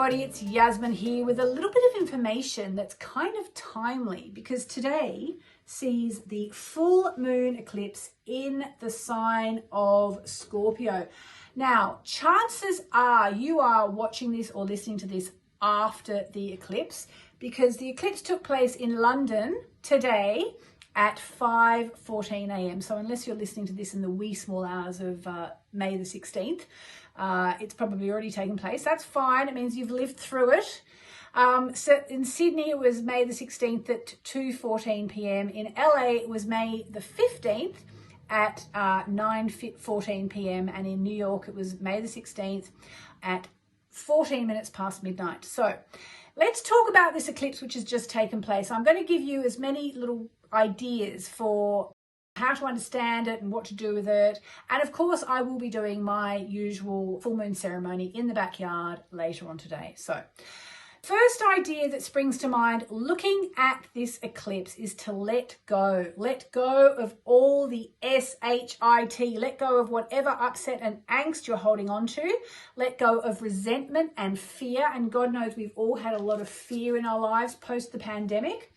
everybody, it's Yasmin here with a little bit of information that's kind of timely because today sees the full moon eclipse in the sign of Scorpio. Now, chances are you are watching this or listening to this after the eclipse because the eclipse took place in London today at 5:14 a.m. So unless you're listening to this in the wee small hours of May the 16th, it's probably already taken place. That's fine. It means you've lived through it. So in Sydney, it was May the 16th at 2:14 p.m. In LA, it was May the 15th at 9:14 p.m. And in New York, it was May the 16th at 14 minutes past midnight. So let's talk about this eclipse, which has just taken place. I'm going to give you as many little ideas for how to understand it and what to do with it. And of course, I will be doing my usual full moon ceremony in the backyard later on today. So first idea that springs to mind looking at this eclipse is to let go. Let go of all the S-H-I-T. Let go of whatever upset and angst you're holding on to. Let go of resentment and fear. And God knows we've all had a lot of fear in our lives post the pandemic.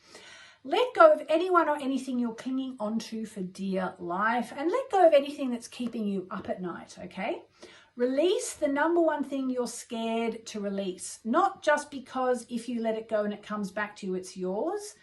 Let go of anyone or anything you're clinging onto for dear life, and let go of anything that's keeping you up at night, okay? Release the number one thing you're scared to release, not just because if you let it go and it comes back to you, it's yours.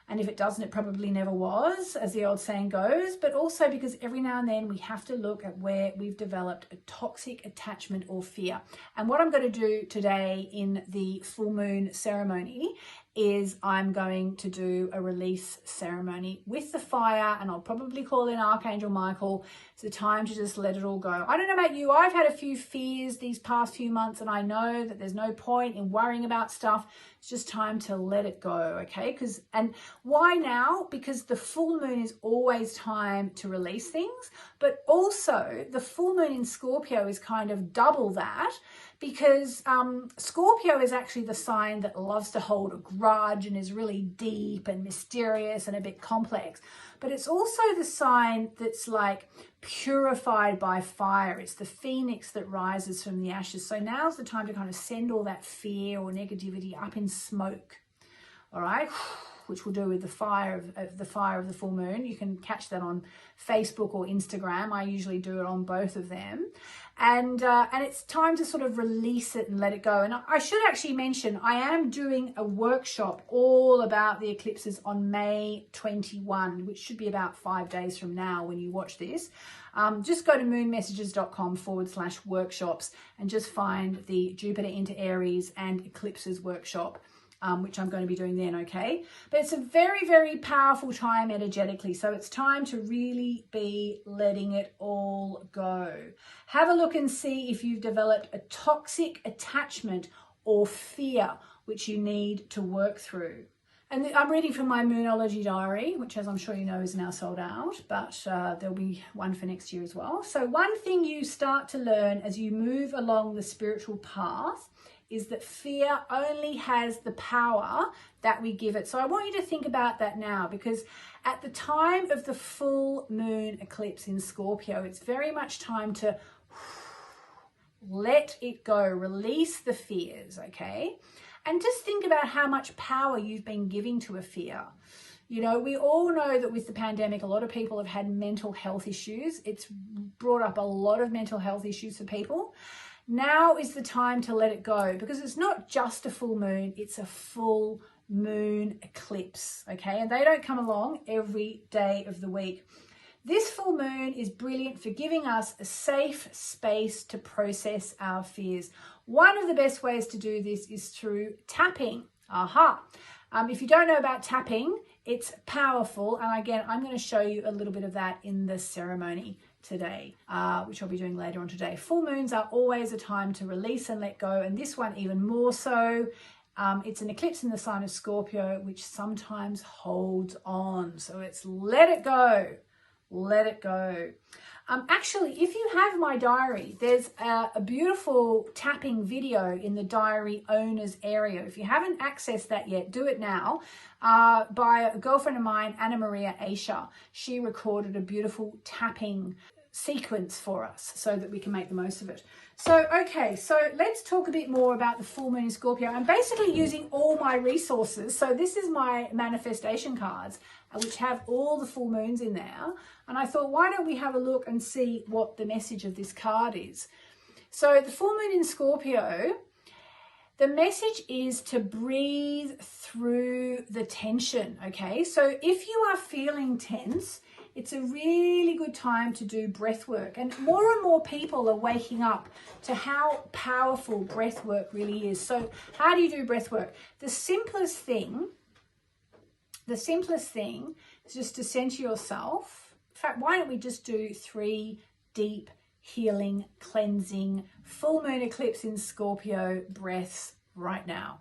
And if it doesn't, it probably never was, as the old saying goes, but also because every now and then we have to look at where we've developed a toxic attachment or fear. And what I'm going to do today in the full moon ceremony is I'm going to do a release ceremony with the fire, and I'll probably call in Archangel Michael. It's the time to just let it all go. I don't know about you, I've had a few fears these past few months, and I know that there's no point in worrying about stuff. It's just time to let it go, okay? And why now? Because the full moon is always time to release things, but also the full moon in Scorpio is kind of double that, because Scorpio is actually the sign that loves to hold a grudge and is really deep and mysterious and a bit complex. But it's also the sign that's like purified by fire. It's the phoenix that rises from the ashes. So now's the time to kind of send all that fear or negativity up in smoke, all right? Which we'll do with the fire of the full moon. You can catch that on Facebook or Instagram. I usually do it on both of them. And it's time to sort of release it and let it go. And I should actually mention, I am doing a workshop all about the eclipses on May 21, which should be about 5 days from now when you watch this. Just go to moonmessages.com/workshops and just find the Jupiter into Aries and Eclipses workshop, which I'm going to be doing then, okay? But it's a very, very powerful time energetically. So it's time to really be letting it all go. Have a look and see if you've developed a toxic attachment or fear, which you need to work through. And I'm reading from my Moonology diary, which, as I'm sure you know, is now sold out, but there'll be one for next year as well. So one thing you start to learn as you move along the spiritual path is that fear only has the power that we give it. So I want you to think about that now, because at the time of the full moon eclipse in Scorpio, it's very much time to let it go, release the fears, okay? And just think about how much power you've been giving to a fear. You know, we all know that with the pandemic, a lot of people have had mental health issues. It's brought up a lot of mental health issues for people. Now is the time to let it go, because it's not just a full moon, it's a full moon eclipse, okay? And they don't come along every day of the week. This full moon is brilliant for giving us a safe space to process our fears. One of the best ways to do this is through tapping. Aha. If you don't know about tapping, it's powerful. And again, I'm going to show you a little bit of that in the ceremony today, which I'll be doing later on today. Full moons are always a time to release and let go, and this one even more so. It's an eclipse in the sign of Scorpio, which sometimes holds on. So it's let it go. Let it go. Actually, if you have my diary, there's a beautiful tapping video in the diary owners area. If you haven't accessed that yet, do it now. By a girlfriend of mine, Anna Maria Aisha. She recorded a beautiful tapping sequence for us so that we can make the most of it. So, okay, so let's talk a bit more about the full moon in Scorpio. I'm basically using all my resources. So this is my manifestation cards, which have all the full moons in there. And I thought, why don't we have a look and see what the message of this card is? So the full moon in Scorpio, the message is to breathe through the tension, okay? So if you are feeling tense, it's a really good time to do breath work. And more people are waking up to how powerful breath work really is. So how do you do breath work? The simplest thing is just to center yourself. In fact, why don't we just do 3 deep, healing, cleansing, full moon eclipse in Scorpio breaths right now.